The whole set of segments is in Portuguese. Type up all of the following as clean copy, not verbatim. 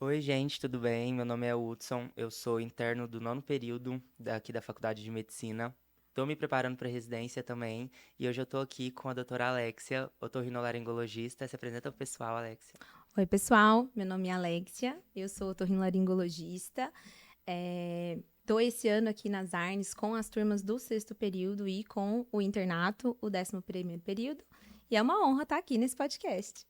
Oi, gente, tudo bem? Meu nome é Hudson, eu sou interno do nono período daqui da Faculdade de Medicina. Estou me preparando para residência também e hoje eu estou aqui com a doutora Alexia, otorrinolaringologista. Se apresenta pro pessoal, Alexia. Oi, pessoal. Meu nome é Alexia, eu sou otorrinolaringologista. Estou esse ano aqui nas Arnes com as turmas do sexto período e com o internato, o 11º período. E é uma honra estar aqui nesse podcast.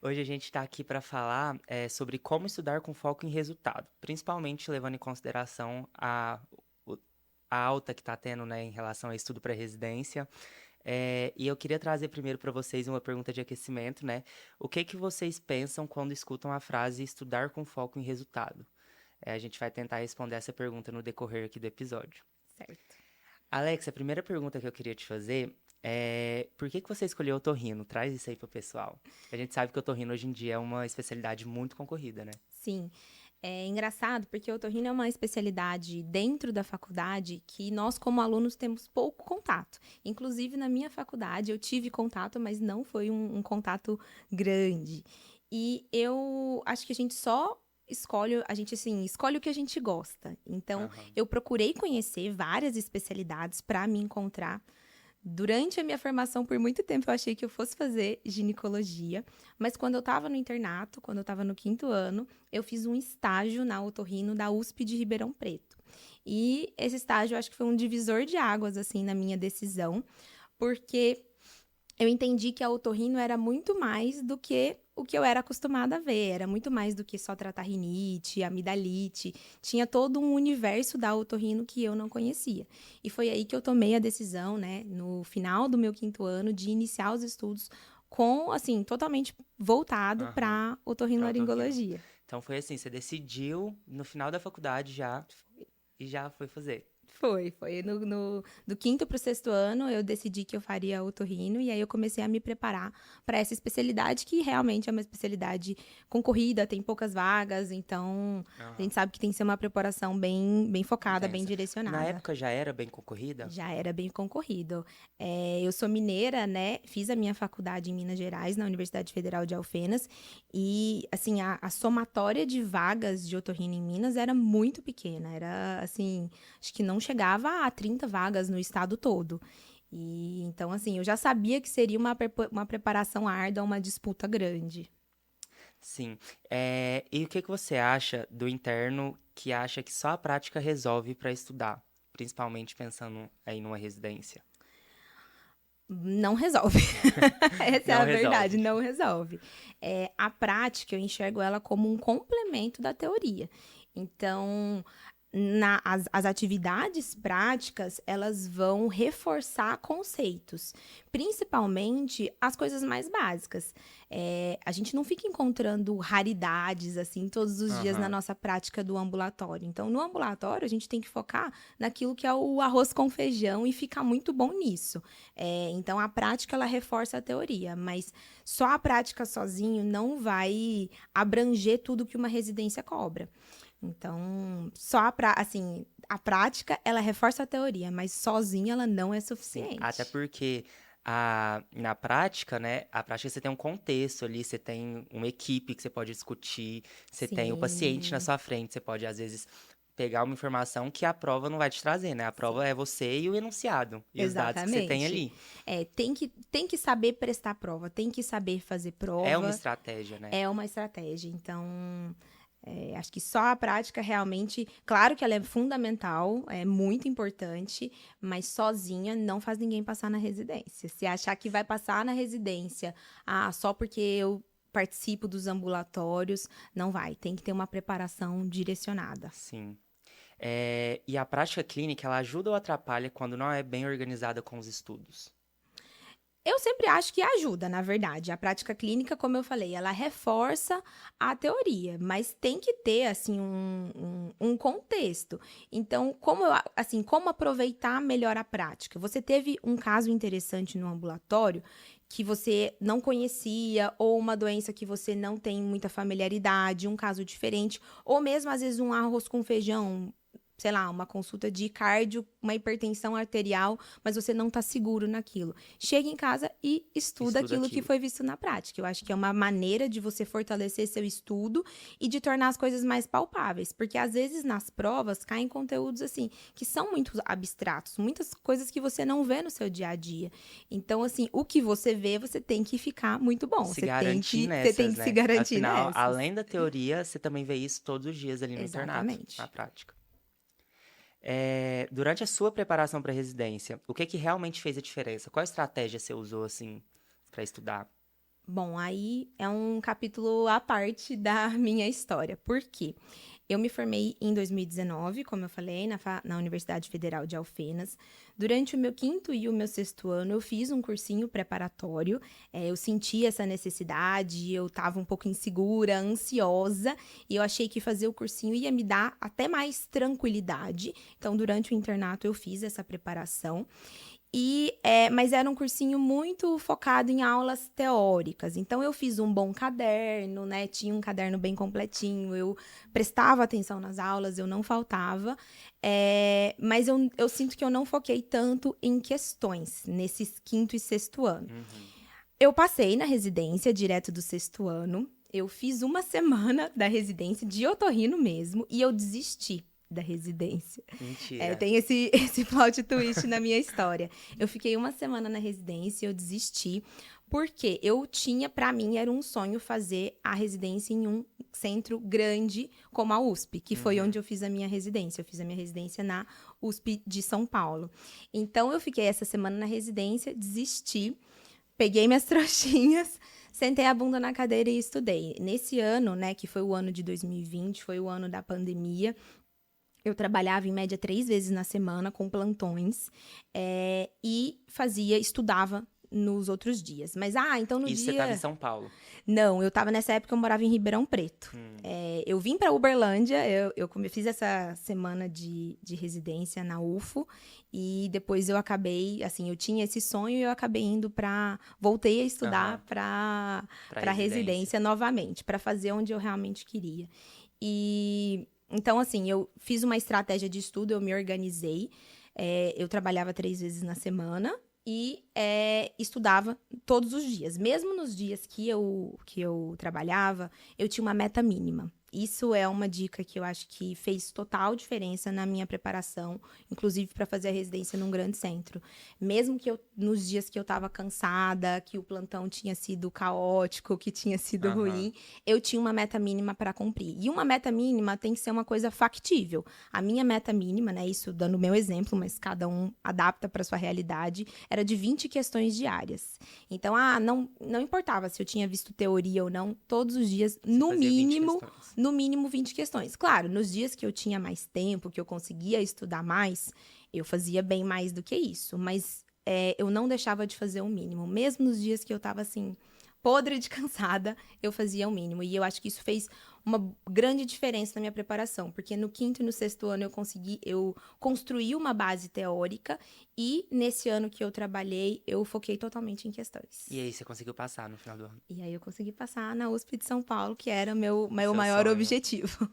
Hoje a gente está aqui para falar sobre como estudar com foco em resultado, principalmente levando em consideração o- a alta que está tendo, né, em relação a estudo para residência. E eu queria trazer primeiro para vocês uma pergunta de aquecimento, né? O que que vocês pensam quando escutam a frase estudar com foco em resultado? A gente vai tentar responder essa pergunta no decorrer aqui do episódio. Certo. Alex, a primeira pergunta que eu queria te fazer é por que que você escolheu otorrino? Traz isso aí pro pessoal. A gente sabe que otorrino hoje em dia é uma especialidade muito concorrida, né? Sim. É engraçado porque o otorrino é uma especialidade dentro da faculdade que nós, como alunos, temos pouco contato. Inclusive, na minha faculdade, eu tive contato, mas não foi um contato grande. E eu acho que a gente só escolhe, a gente assim, escolhe o que a gente gosta. Então, Aham. eu procurei conhecer várias especialidades para me encontrar. Durante a minha formação, por muito tempo, eu achei que eu fosse fazer ginecologia, mas quando eu estava no internato, quando eu estava no quinto ano, eu fiz um estágio na otorrino da USP de Ribeirão Preto. E esse estágio, eu acho que foi um divisor de águas, assim, na minha decisão, porque eu entendi que a otorrino era muito mais do que o que eu era acostumada a ver. Era muito mais do que só tratar rinite, amidalite. Tinha todo um universo da otorrino que eu não conhecia. E foi aí que eu tomei a decisão, né, no final do meu quinto ano, de iniciar os estudos com, assim, totalmente voltado Aham. para Pra otorrino. otorrinolaringologia. Então foi assim, você decidiu no final da faculdade já e já foi fazer. Foi. Do quinto para o sexto ano, eu decidi que eu faria otorrino, e aí eu comecei a me preparar para essa especialidade, que realmente é uma especialidade concorrida, tem poucas vagas, então a Aham. gente sabe que tem que ser uma preparação bem focada, bem Intensa. Na direcionada. época já era bem concorrida? Já era bem concorrido. Eu sou mineira, né? Fiz a minha faculdade em Minas Gerais, na Universidade Federal de Alfenas. E, assim, a somatória de vagas de otorrino em Minas era muito pequena. Era, assim, acho que não chegava a 30 vagas no estado todo. E, então, assim, eu já sabia que seria uma preparação árdua, uma disputa grande. Sim. E o que que você acha do interno que acha que só a prática resolve para estudar, principalmente pensando aí numa residência? Não resolve. Essa é Não a verdade, resolve. não resolve. A prática, eu enxergo ela como um complemento da teoria. Então, as atividades práticas, elas vão reforçar conceitos, principalmente as coisas mais básicas. A gente não fica encontrando raridades, assim, todos os dias na Aham. nossa prática do ambulatório. Então, no ambulatório, a gente tem que focar naquilo que é o arroz com feijão e ficar muito bom nisso. Então, a prática, ela reforça a teoria, mas só a prática sozinho não vai abranger tudo que uma residência cobra. Então, assim, a prática, ela reforça a teoria, mas sozinha ela não é Sim, até suficiente. porque na prática, né, a prática você tem um contexto ali, você tem uma equipe que você pode discutir, você tem o paciente na Sim, sua frente, você pode, às vezes, pegar uma informação que a prova não vai te trazer, né? A sim. prova é você e o enunciado, e os dados que você tem Exatamente. ali. Tem que saber prestar prova, tem que saber fazer É uma prova, estratégia, né? é uma estratégia. Então, acho que só a prática realmente, claro que ela é fundamental, é muito importante, mas sozinha não faz ninguém passar na residência. Se achar que vai passar na residência, só porque eu participo dos ambulatórios, não vai. Tem que ter uma preparação direcionada. Sim. E a prática clínica, ela ajuda ou atrapalha quando não é bem organizada com os estudos? Eu sempre acho que ajuda, na verdade. A prática clínica, como eu falei, ela reforça a teoria, mas tem que ter, assim, um contexto. Então, como aproveitar melhor a prática? Você teve um caso interessante no ambulatório que você não conhecia, ou uma doença que você não tem muita familiaridade, um caso diferente, ou mesmo, às vezes, um arroz com feijão. sei lá, uma consulta de cardio, uma hipertensão arterial, mas você não tá seguro naquilo. Chega em casa e estuda aquilo que foi visto na prática. Eu acho que é uma maneira de você fortalecer seu estudo e de tornar as coisas mais palpáveis. Porque, às vezes, nas provas, caem conteúdos, assim, que são muito abstratos. Muitas coisas que você não vê no seu dia a dia. Então, assim, o que você vê, você tem que ficar muito bom. Se Você tem que nessas, se né? garantir Afinal, nessas. além da teoria, você também vê isso todos os dias ali no internato, Exatamente. na prática. Durante a sua preparação para residência, o que realmente fez a diferença? Qual estratégia você usou, assim, para estudar? Bom, aí é um capítulo à parte da minha história. Por quê? Eu me formei em 2019, como eu falei, na Universidade Federal de Alfenas. Durante o meu quinto e o meu sexto ano, eu fiz um cursinho preparatório. Eu senti essa necessidade, eu estava um pouco insegura, ansiosa, e eu achei que fazer o cursinho ia me dar até mais tranquilidade. Então, durante o internato, eu fiz essa preparação. Mas era um cursinho muito focado em aulas teóricas. Então, eu fiz um bom caderno, né? Tinha um caderno bem completinho. Eu prestava atenção nas aulas, eu não faltava. Mas eu sinto que eu não foquei tanto em questões nesses quinto e sexto ano. Eu passei na residência direto do sexto ano. Eu fiz uma semana da residência de otorrino mesmo e eu desisti da residência. Mentira. Tem esse plot twist na minha história. Eu fiquei uma semana na residência, eu desisti, porque pra mim, era um sonho fazer a residência em um centro grande como a USP, que foi onde eu fiz a minha residência. Eu fiz a minha residência na USP de São Paulo. Então, eu fiquei essa semana na residência, desisti, peguei minhas trouxinhas, sentei a bunda na cadeira e estudei. Nesse ano, né, que foi o ano de 2020, foi o ano da pandemia, eu trabalhava em média 3 vezes na semana com plantões e estudava nos outros dias. Mas, então no Isso dia... você estava em São Paulo? Não, nessa época eu morava em Ribeirão Preto. Eu vim para Uberlândia, eu fiz essa semana de residência na UFO e depois eu acabei, assim, eu tinha esse sonho e eu acabei indo voltei a estudar para residência novamente, para fazer onde eu realmente queria. Então, assim, eu fiz uma estratégia de estudo, eu me organizei. Eu trabalhava 3 vezes na semana e estudava todos os dias. Mesmo nos dias que eu trabalhava, eu tinha uma meta mínima. Isso é uma dica que eu acho que fez total diferença na minha preparação, inclusive para fazer a residência num grande centro. Mesmo que nos dias que eu estava cansada, que o plantão tinha sido caótico, que tinha sido ruim, eu tinha uma meta mínima para cumprir. E uma meta mínima tem que ser uma coisa factível. A minha meta mínima, né, isso dando o meu exemplo, mas cada um adapta para sua realidade, era de 20 questões diárias. Então, não importava se eu tinha visto teoria ou não, todos os dias, no mínimo 20 questões. Claro, nos dias que eu tinha mais tempo, que eu conseguia estudar mais, eu fazia bem mais do que isso. Mas eu não deixava de fazer o mínimo. Mesmo nos dias que eu tava, assim, podre de cansada, eu fazia o mínimo. E eu acho que isso fez uma grande diferença na minha preparação. Porque no quinto e no sexto ano eu construí uma base teórica. E nesse ano que eu trabalhei, eu foquei totalmente em questões. E aí, você conseguiu passar no final do ano? E aí eu consegui passar na USP de São Paulo, que era meu maior sonho. objetivo.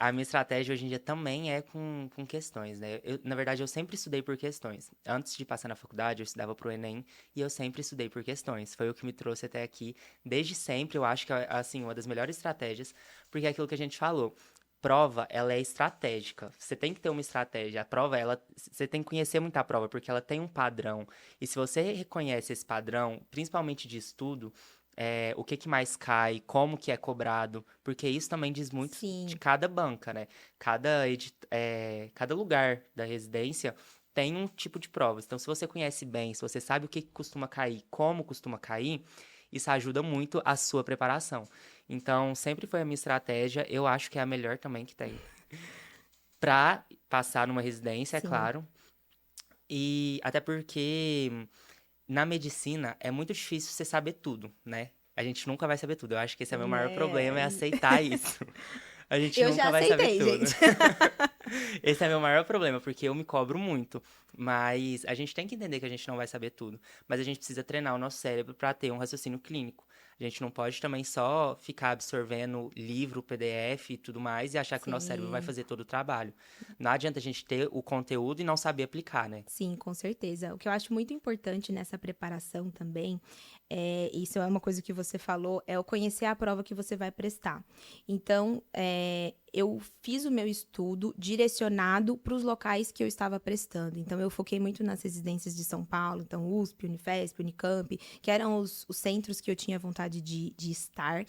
A minha estratégia hoje em dia também é com questões, né? Na verdade, eu sempre estudei por questões. Antes de passar na faculdade, eu estudava pro Enem e eu sempre estudei por questões. Foi o que me trouxe até aqui. Desde sempre, eu acho que é, assim, uma das melhores estratégias, porque é aquilo que a gente falou. Prova, ela é estratégica. Você tem que ter uma estratégia. A prova, você tem que conhecer muito a prova, porque ela tem um padrão. E se você reconhece esse padrão, principalmente de estudo, o que mais cai, como que é cobrado, porque isso também diz muito de cada banca, né? Cada lugar da residência tem um tipo de prova. Então, se você conhece bem, se você sabe o que costuma cair, como costuma cair, isso ajuda muito a sua preparação. Então, sempre foi a minha estratégia, eu acho que é a melhor também que tem. Pra passar numa residência, é claro. E até porque na medicina é muito difícil você saber tudo, né? A gente nunca vai saber tudo. Eu acho que esse é o meu maior problema, é aceitar isso. A gente nunca vai saber tudo. Gente. Esse é meu maior problema, porque eu me cobro muito. Mas a gente tem que entender que a gente não vai saber tudo. Mas a gente precisa treinar o nosso cérebro para ter um raciocínio clínico. A gente não pode também só ficar absorvendo livro, PDF e tudo mais e achar que o nosso cérebro vai Sim. fazer todo o trabalho. Não adianta a gente ter o conteúdo e não saber aplicar, né? Sim, com certeza. O que eu acho muito importante nessa preparação também, isso é uma coisa que você falou, é o conhecer a prova que você vai prestar. Então, eu fiz o meu estudo direcionado para os locais que eu estava prestando. Então, eu foquei muito nas residências de São Paulo, então USP, Unifesp, Unicamp, que eram os centros que eu tinha vontade de estar.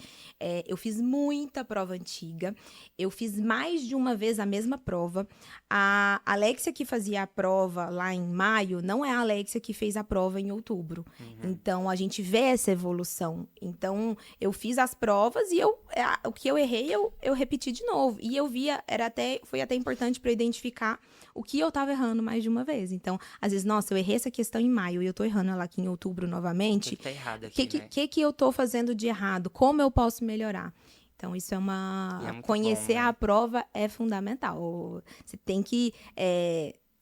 Eu fiz muita prova antiga, eu fiz mais de uma vez a mesma prova. A Alexia que fazia a prova lá em maio não é a Alexia que fez a prova em outubro. Uhum. Então, a gente vê essa evolução. Então, eu fiz as provas e o que eu errei, eu repeti de novo. E eu via, foi até importante para identificar o que eu estava errando mais de uma vez. Então, às vezes, nossa, eu errei essa questão em maio e eu tô errando ela aqui em outubro O novamente. que tá errado O aqui, né? que eu tô fazendo de errado? Como eu posso melhorar? Então, isso é E é uma. muito bom, Conhecer a né? prova é fundamental. Você tem que.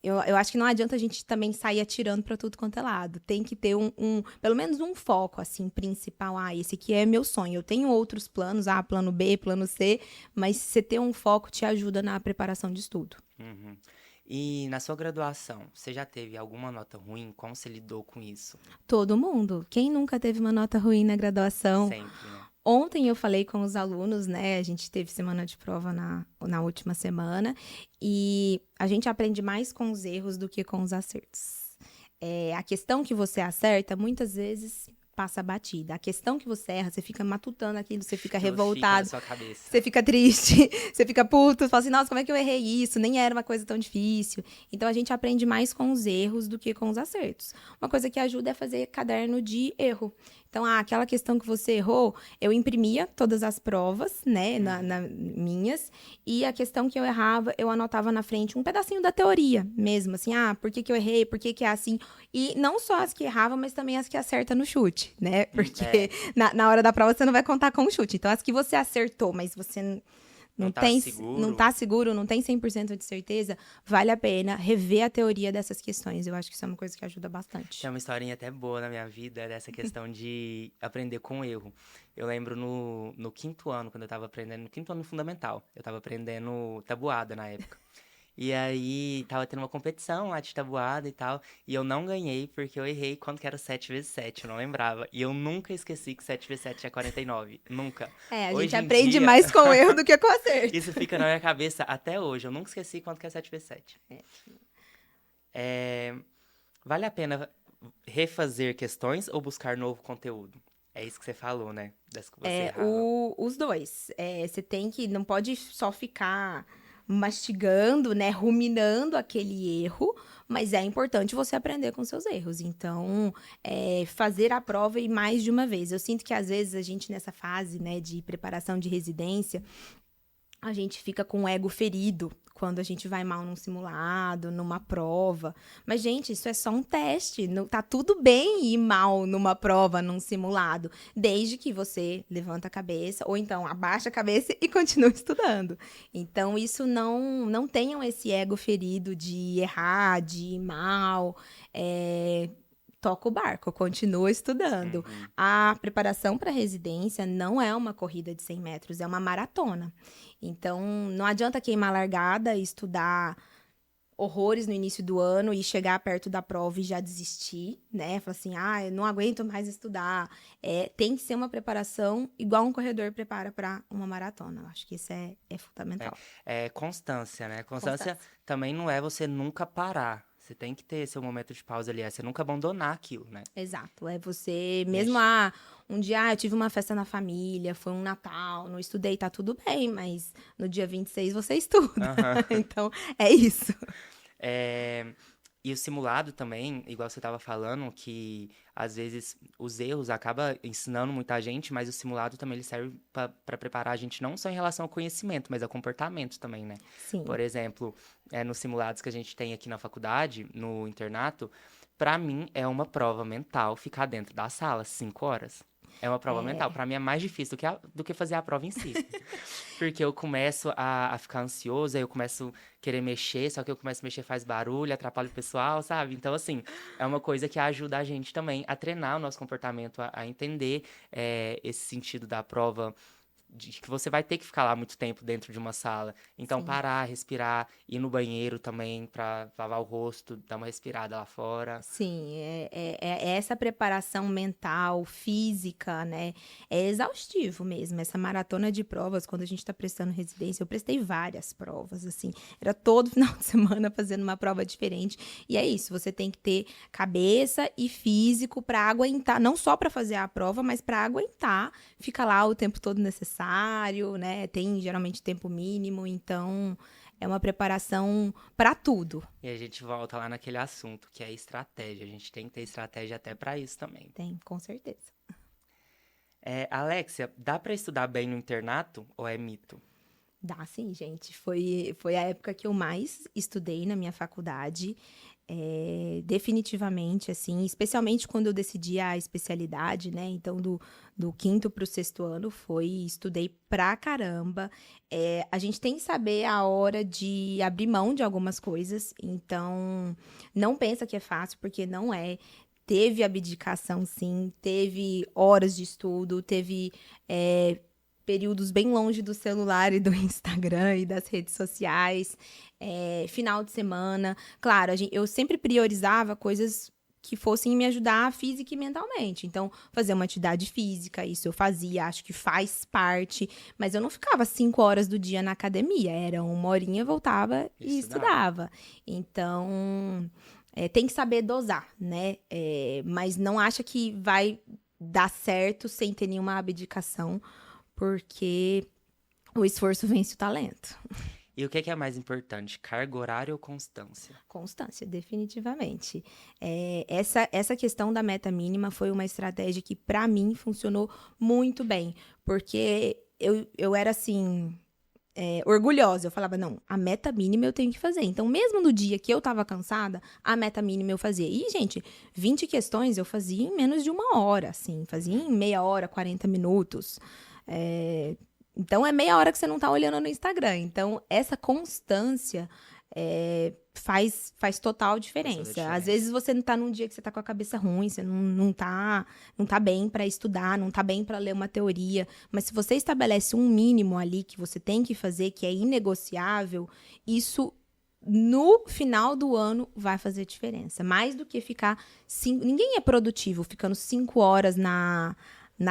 Eu acho que não adianta a gente também sair atirando para tudo quanto é lado. Tem que ter pelo menos um foco, assim, principal. Ah, esse aqui é meu sonho. Eu tenho outros planos, plano B, plano C, mas você ter um foco te ajuda na preparação de estudo. Uhum. E na sua graduação, você já teve alguma nota ruim? Como você lidou com isso? Todo mundo. Quem nunca teve uma nota ruim na graduação? Sempre, né? Ontem eu falei com os alunos, né? A gente teve semana de prova na última semana e a gente aprende mais com os erros do que com os acertos. A questão que você acerta, muitas vezes passa batida. A questão que você erra, você fica matutando aquilo, você fica Aquilo fica na revoltado, sua cabeça. você fica triste, você fica puto, você fala assim, nossa, como é que eu errei isso? Nem era uma coisa tão difícil. Então, a gente aprende mais com os erros do que com os acertos. Uma coisa que ajuda é fazer caderno de erro. Então, aquela questão que você errou, eu imprimia todas as provas, né, minhas, e a questão que eu errava, eu anotava na frente um pedacinho da teoria mesmo, assim, por que que eu errei, por que que é assim, e não só as que erravam, mas também as que acerta no chute, né, porque É, na hora da prova você não vai contar com o chute, então as que você acertou, mas você não tá não seguro. tá seguro, não tem 100% de certeza, vale a pena rever a teoria dessas questões, eu acho que isso é uma coisa que ajuda Tem bastante. uma historinha até boa na minha vida dessa questão de aprender com erro. Eu lembro no quinto ano, quando eu tava aprendendo, no quinto ano fundamental, eu tava aprendendo tabuada na época. E aí, tava tendo uma competição lá de tabuada e tal, e eu não ganhei porque eu errei quanto que era 7 vezes 7, eu não lembrava. E eu nunca esqueci que 7 vezes 7 é 49, nunca. A gente Hoje em aprende dia, mais com o erro do que com o acerto. isso fica na minha cabeça até hoje, eu nunca esqueci quanto que é 7 vezes 7. É, vale a pena refazer questões ou buscar novo conteúdo? É isso que você falou, né? Das que você errava. Os dois. Você tem que, não pode só ficar mastigando, né, ruminando aquele erro, mas é importante você aprender com seus erros. Então, fazer a prova e mais de uma vez. Eu sinto que às vezes a gente nessa fase, né, de preparação de residência, a gente fica com o ego ferido quando a gente vai mal num simulado, numa prova. Mas, gente, isso é só um teste. Não, tá tudo bem ir mal numa prova, num simulado, desde que você levanta a cabeça, ou então abaixa a cabeça e continua estudando. Então, isso não tenham esse ego ferido de errar, de ir mal. Toca o barco, continua estudando. Uhum. A preparação para residência não é uma corrida de 100 metros, é uma maratona. Então, não adianta queimar a largada e estudar horrores no início do ano e chegar perto da prova e já desistir, né? Falar assim, eu não aguento mais estudar. Tem que ser uma preparação igual um corredor prepara para uma maratona. Eu acho que isso é fundamental. É constância, né? Constância Constância. também não é você nunca parar. Você tem que ter seu momento de pausa ali, é você nunca abandonar aquilo, né? Exato. É você, mesmo, Mexe. um dia, eu tive uma festa na família, foi um Natal, não estudei, tá tudo bem, mas no dia 26 você estuda. Aham. Então, é isso. É, e o simulado também, igual você estava falando, que às vezes os erros acabam ensinando muita gente, mas o simulado também ele serve para preparar a gente não só em relação ao conhecimento, mas ao comportamento também, né? Sim. Por exemplo, nos simulados que a gente tem aqui na faculdade, no internato, para mim é uma prova mental ficar dentro da sala 5 horas. É uma prova mental. Pra mim é mais difícil do que fazer a prova em si. Porque eu começo a ficar ansioso, aí eu começo a querer mexer, só que eu começo a mexer faz barulho, atrapalha o pessoal, sabe? Então, assim, é uma coisa que ajuda a gente também a treinar o nosso comportamento, a entender esse sentido da prova, de que você vai ter que ficar lá muito tempo dentro de uma sala. Então, Sim. parar, respirar, ir no banheiro também pra lavar o rosto, dar uma respirada lá fora. Sim, é essa preparação mental, física, né? É exaustivo mesmo. Essa maratona de provas, quando a gente está prestando residência, eu prestei várias provas, assim. Era todo final de semana fazendo uma prova diferente. E é isso, você tem que ter cabeça e físico para aguentar, não só para fazer a prova, mas para aguentar. Fica lá o tempo todo necessário, né? Tem geralmente tempo mínimo, então é uma preparação para tudo. E a gente volta lá naquele assunto, que é estratégia. A gente tem que ter estratégia até pra isso também. Tem, com certeza. Alexia, dá pra estudar bem no internato ou é mito? Dá sim, gente. Foi a época que eu mais estudei na minha faculdade. Definitivamente, assim, especialmente quando eu decidi a especialidade, né? Então, do quinto para o sexto ano, estudei pra caramba. A gente tem que saber a hora de abrir mão de algumas coisas. Então, não pensa que é fácil, porque não é. Teve abdicação, sim. Teve horas de estudo, teve períodos bem longe do celular e do Instagram e das redes sociais, final de semana. Claro, eu sempre priorizava coisas que fossem me ajudar física e mentalmente. Então, fazer uma atividade física, isso eu fazia, acho que faz parte. Mas eu não ficava 5 horas do dia na academia. Era 1 horinha, voltava e estudava. Então, tem que saber dosar, né? Mas não acha que vai dar certo sem ter nenhuma abdicação, porque o esforço vence o talento. E o que é mais importante, carga horária ou constância? Constância, definitivamente. Essa questão da meta mínima foi uma estratégia que, para mim, funcionou muito bem. Porque eu era, assim, orgulhosa. Eu falava, não, a meta mínima eu tenho que fazer. Então, mesmo no dia que eu tava cansada, a meta mínima eu fazia. E, gente, 20 questões eu fazia em menos de 1 hora, assim. Fazia em meia hora, 40 minutos. Então, é meia hora que você não tá olhando no Instagram. Então, essa constância faz total diferença. Às vezes, você não tá num dia que você tá com a cabeça ruim, você não tá bem para estudar, não tá bem para ler uma teoria. Mas se você estabelece um mínimo ali que você tem que fazer, que é inegociável, isso no final do ano vai fazer diferença. Mais do que ficar... Ninguém é produtivo ficando 5 horas na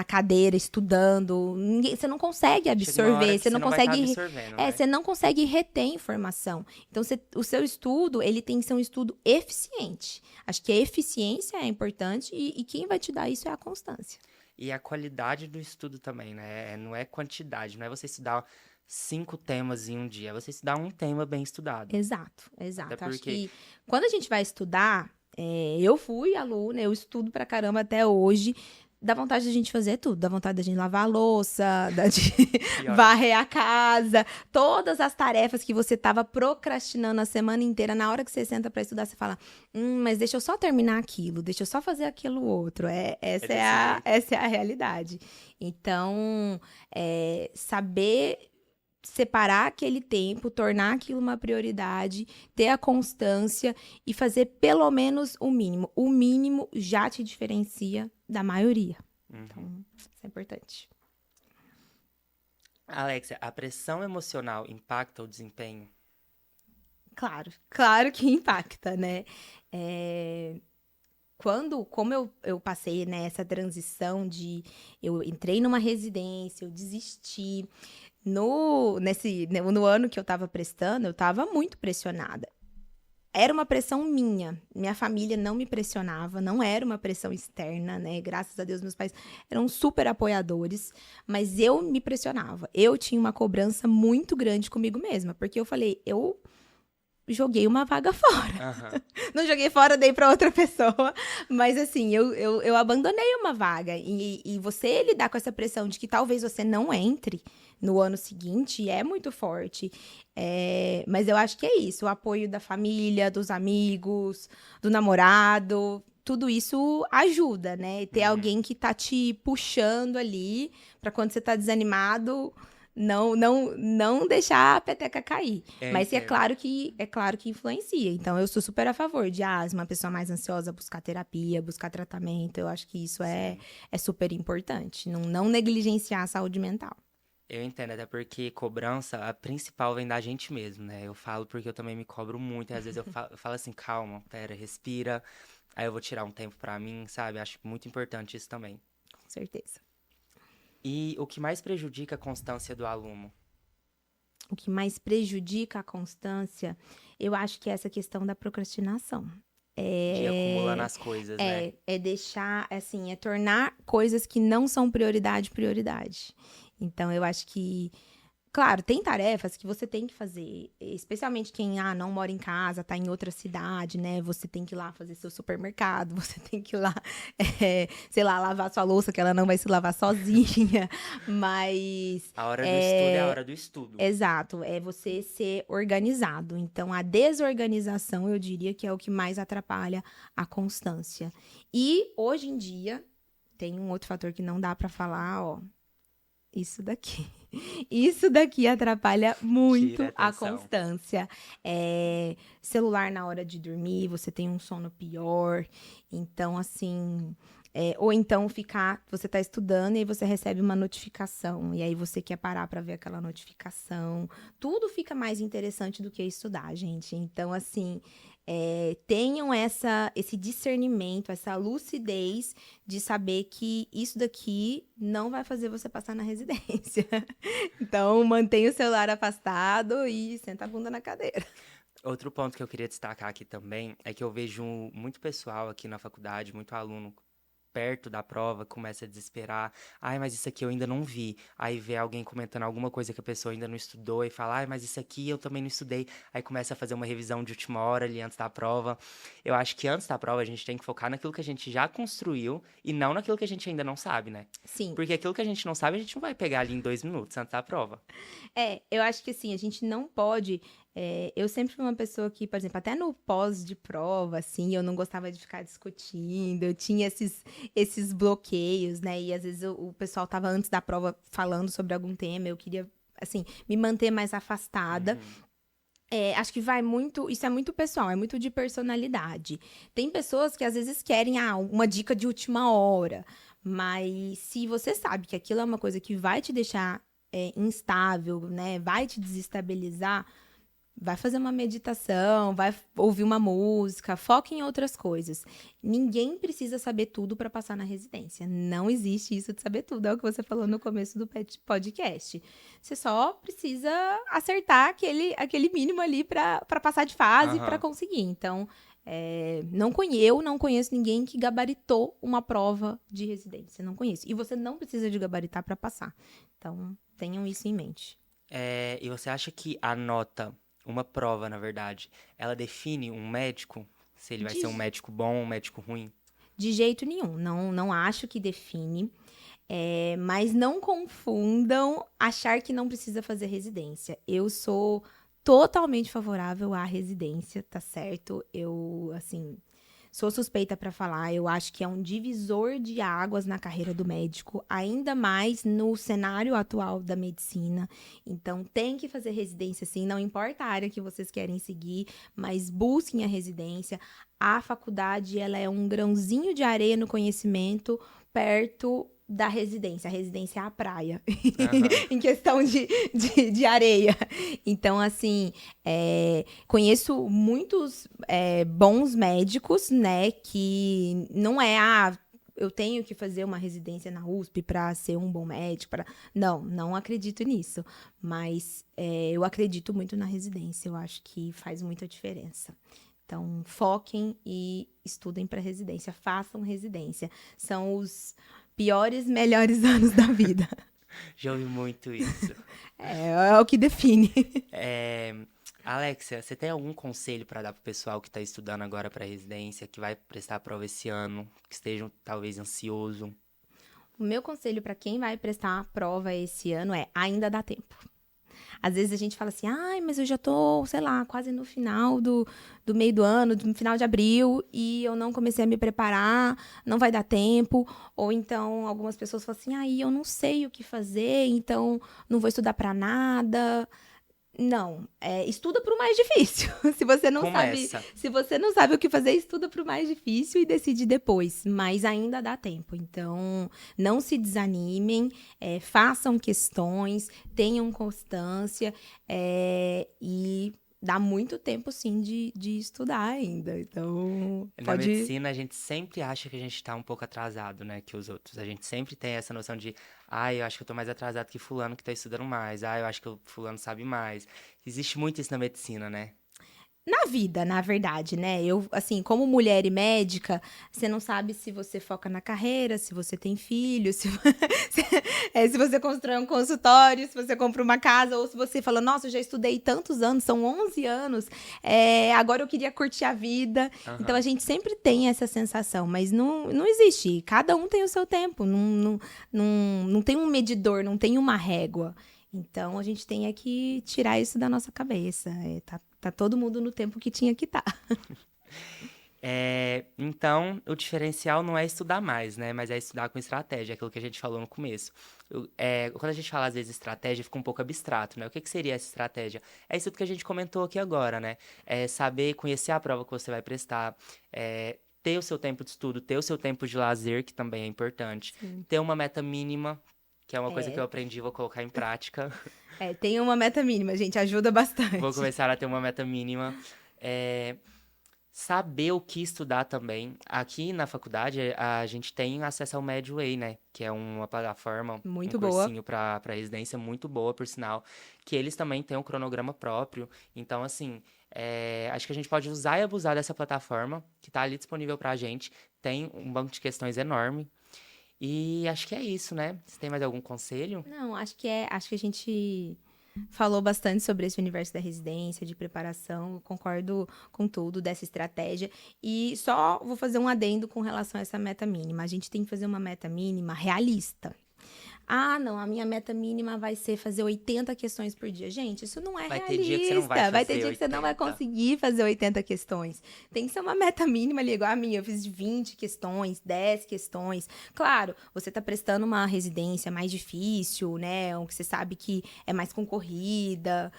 cadeira, estudando. Você não consegue absorver, você não consegue... Você não consegue reter informação. Então, o seu estudo, ele tem que ser um estudo eficiente. Acho que a eficiência é importante e quem vai te dar isso é a constância. E a qualidade do estudo também, né? Não é quantidade, não é você estudar 5 temas em um dia, é você estudar um tema bem estudado. Exato. Até porque... Acho que quando a gente vai estudar, eu fui aluna, eu estudo pra caramba até hoje. Dá vontade da gente fazer tudo. Dá vontade da gente lavar a louça, de varrer a casa. Todas as tarefas que você tava procrastinando a semana inteira, na hora que você senta pra estudar, você fala, mas deixa eu só terminar aquilo, deixa eu só fazer aquilo outro. Essa é a realidade. Então, saber separar aquele tempo, tornar aquilo uma prioridade, ter a constância e fazer pelo menos o mínimo. O mínimo já te diferencia da maioria. Então, isso é importante. Alexia, a pressão emocional impacta o desempenho? Claro que impacta, né? Como eu passei nessa transição eu entrei numa residência, eu desisti. No ano que eu estava prestando, eu estava muito pressionada. Era uma pressão minha. Minha família não me pressionava, não era uma pressão externa, né? Graças a Deus, meus pais eram super apoiadores, mas eu me pressionava. Eu tinha uma cobrança muito grande comigo mesma, porque eu falei, eu joguei uma vaga fora. Não joguei fora, dei para outra pessoa, mas assim, eu abandonei uma vaga. E você lidar com essa pressão de que talvez você não entre no ano seguinte é muito forte. Mas eu acho que é isso, o apoio da família, dos amigos, do namorado, tudo isso ajuda, né? Ter alguém que tá te puxando ali pra quando você tá desanimado, não deixar a peteca cair. Eu Mas entendo. é claro que influencia. Então eu sou super a favor de uma pessoa mais ansiosa buscar terapia, buscar tratamento. Eu acho que isso Sim. é super importante. Não negligenciar a saúde mental. Eu entendo, até porque cobrança, a principal vem da gente mesmo, né? Eu falo porque eu também me cobro muito, e às vezes eu falo assim, calma, pera, respira, aí eu vou tirar um tempo pra mim, sabe? Acho muito importante isso também. Com certeza. E o que mais prejudica a constância do aluno? O que mais prejudica a constância, eu acho que é essa questão da procrastinação. De ir acumulando É, as coisas, né? é deixar, assim, é tornar coisas que não são prioridade, prioridade. Então, eu acho que claro, tem tarefas que você tem que fazer, especialmente quem não mora em casa, tá em outra cidade, né? Você tem que ir lá fazer seu supermercado, você tem que ir lá, sei lá, lavar sua louça, que ela não vai se lavar sozinha. Mas A hora do estudo é a é, hora do estudo. exato, é você ser organizado. Então, a desorganização, eu diria que é o que mais atrapalha a constância. E hoje em dia, tem um outro fator que não dá pra falar, ó, isso daqui. Isso daqui atrapalha Tira a muito a atenção. constância. Celular na hora de dormir, você tem um sono pior. Então, assim. Ou então você tá estudando e aí você recebe uma notificação. E aí você quer parar para ver aquela notificação. Tudo fica mais interessante do que estudar, gente. Então, assim. Tenham esse discernimento, essa lucidez de saber que isso daqui não vai fazer você passar na residência. Então, mantenha o celular afastado e senta a bunda na cadeira. Outro ponto que eu queria destacar aqui também é que eu vejo muito pessoal aqui na faculdade, muito aluno perto da prova, começa a desesperar. Ai, mas isso aqui eu ainda não vi. Aí vê alguém comentando alguma coisa que a pessoa ainda não estudou e fala, ai, mas isso aqui eu também não estudei. Aí começa a fazer uma revisão de última hora ali antes da prova. Eu acho que antes da prova a gente tem que focar naquilo que a gente já construiu e não naquilo que a gente ainda não sabe, né? Sim, Porque aquilo que a gente não sabe, a gente não vai pegar ali em 2 minutos antes da prova. eu acho que assim, a gente não pode. Eu sempre fui uma pessoa que, por exemplo, até no pós de prova, assim, eu não gostava de ficar discutindo, eu tinha esses bloqueios, né? E às vezes o pessoal tava antes da prova falando sobre algum tema, eu queria, assim, me manter mais afastada. Uhum. Acho que vai muito. Isso é muito pessoal, é muito de personalidade. Tem pessoas que às vezes querem uma dica de última hora, mas se você sabe que aquilo é uma coisa que vai te deixar instável, né? Vai te desestabilizar. Vai fazer uma meditação, vai ouvir uma música, foca em outras coisas. Ninguém precisa saber tudo para passar na residência. Não existe isso de saber tudo, é o que você falou no começo do podcast. Você só precisa acertar aquele mínimo ali para passar de fase para Aham. conseguir. Então, eu não conheço ninguém que gabaritou uma prova de residência. Não conheço. E você não precisa de gabaritar para passar. Então, tenham isso em mente. E você acha que a nota, uma prova, na verdade, ela define um médico? Se ele vai ser um De médico bom ou um médico ruim? De jeito nenhum, não acho que define, mas não confundam achar que não precisa fazer residência. Eu sou totalmente favorável à residência, tá certo? Eu, assim, sou suspeita para falar, eu acho que é um divisor de águas na carreira do médico, ainda mais no cenário atual da medicina. Então, tem que fazer residência sim, não importa a área que vocês querem seguir, mas busquem a residência. A faculdade, ela é um grãozinho de areia no conhecimento perto da residência. A residência é a praia, Aham. em questão de areia. Então, assim, conheço muitos bons médicos, né, que não eu tenho que fazer uma residência na USP para ser um bom médico, não acredito nisso, mas eu acredito muito na residência, eu acho que faz muita diferença. Então, foquem e estudem para residência, façam residência. São os piores, melhores anos da vida. Já ouvi muito isso. É o que define. É, Alexia, você tem algum conselho para dar pro pessoal que tá estudando agora para residência, que vai prestar a prova esse ano, que estejam talvez ansioso? O meu conselho para quem vai prestar a prova esse ano é: ainda dá tempo. Às vezes a gente fala assim, ai, mas eu já tô, sei lá, quase no final do meio do ano, no final de abril, e eu não comecei a me preparar, não vai dar tempo. Ou então, algumas pessoas falam assim, ai, eu não sei o que fazer, então não vou estudar pra nada. Não, estuda pro mais difícil. Começa. Se você não sabe o que fazer, estuda pro mais difícil e decide depois. Mas ainda dá tempo. Então, não se desanimem, façam questões, tenham constância e dá muito tempo, sim, de estudar ainda. Então, Na medicina, a gente sempre acha que a gente tá um pouco atrasado, né, que os outros. A gente sempre tem essa noção de, eu acho que eu tô mais atrasado que fulano que tá estudando mais. Eu acho que o fulano sabe mais. Existe muito isso na medicina, né? Na vida, na verdade, né? Eu, assim, como mulher e médica, você não sabe se você foca na carreira, se você tem filho, se você constrói um consultório, se você compra uma casa, ou se você fala, nossa, eu já estudei tantos anos, são 11 anos, agora eu queria curtir a vida. Então, a Aham. gente sempre tem essa sensação, mas não existe. Cada um tem o seu tempo, não tem um medidor, não tem uma régua. Então, a gente tem que tirar isso da nossa cabeça. Tá todo mundo no tempo que tinha que estar. Então, o diferencial não é estudar mais, né? Mas é estudar com estratégia, aquilo que a gente falou no começo. Quando a gente fala, às vezes, estratégia, fica um pouco abstrato, né? O que seria essa estratégia? É isso que a gente comentou aqui agora, né? É saber conhecer a prova que você vai prestar, ter o seu tempo de estudo, ter o seu tempo de lazer, que também é importante, Sim. ter uma meta mínima, que é uma coisa que eu É, aprendi e vou colocar em prática. tem uma meta mínima, gente, ajuda Vou bastante. começar a ter uma meta mínima. É, Saber o que estudar também. Aqui na faculdade, a gente tem acesso ao Medway, né? Que é uma plataforma, um Muito boa. cursinho para residência muito boa, por sinal. Que eles também têm um cronograma próprio. Então, assim, acho que a gente pode usar e abusar dessa plataforma, que está ali disponível para a gente. Tem um banco de questões enorme. E acho que é isso, né? Você tem mais algum conselho? Não, acho que a gente falou bastante sobre esse universo da residência, de preparação. Eu concordo com tudo dessa estratégia. E só vou fazer um adendo com relação a essa meta mínima. A gente tem que fazer uma meta mínima realista. Ah, não, a minha meta mínima vai ser fazer 80 questões por dia. Gente, isso não é Vai ter dia que você não vai realista. Vai ter fazer dia que você não vai 80. conseguir fazer 80 questões. Tem que ser uma meta mínima ali, igual a minha. Eu fiz 20 questões, 10 questões. Claro, você tá prestando uma residência mais difícil, né? Que você sabe que é mais concorrida.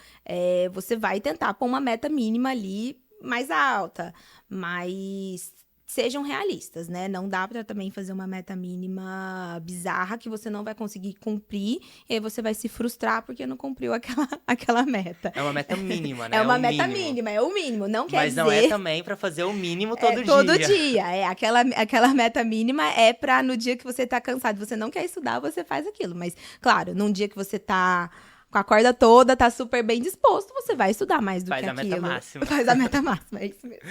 Você vai tentar pôr uma meta mínima ali mais alta. Mas sejam realistas, né? Não dá pra também fazer uma meta mínima bizarra que você não vai conseguir cumprir e aí você vai se frustrar porque não cumpriu aquela meta. É uma meta mínima, né? É É uma o meta mínimo. mínima, é o mínimo. Não quer Mas não é dizer também pra fazer o mínimo todo todo dia. dia. Aquela meta mínima é pra no dia que você tá cansado, você não quer estudar, você faz aquilo. Mas, claro, num dia que você tá com a corda toda, tá super bem disposto, você vai estudar mais do Faz que a meta aquilo. máxima. Faz a meta máxima, é isso mesmo.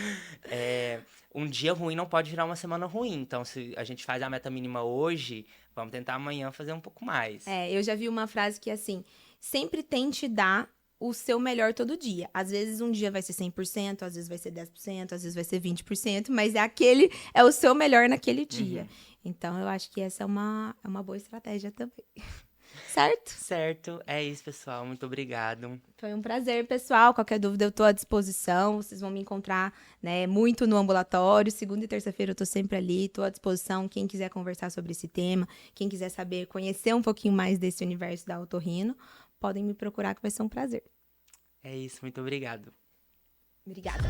Um dia ruim não pode virar uma semana ruim. Então, se a gente faz a meta mínima hoje, vamos tentar amanhã fazer um pouco mais. Eu já vi uma frase que é assim, sempre tente dar o seu melhor todo dia. Às vezes um dia vai ser 100%, às vezes vai ser 10%, às vezes vai ser 20%, mas é o seu melhor naquele dia. Então, eu acho que essa é uma boa estratégia também. Certo? Certo, é isso, pessoal. Muito obrigado. Foi um prazer, pessoal. Qualquer dúvida, eu estou à disposição. Vocês vão me encontrar, né, muito no ambulatório. Segunda e terça-feira eu estou sempre ali, estou à disposição. Quem quiser conversar sobre esse tema, quem quiser saber, conhecer um pouquinho mais desse universo da otorrino, podem me procurar que vai ser um prazer. É isso, muito obrigado. Obrigada.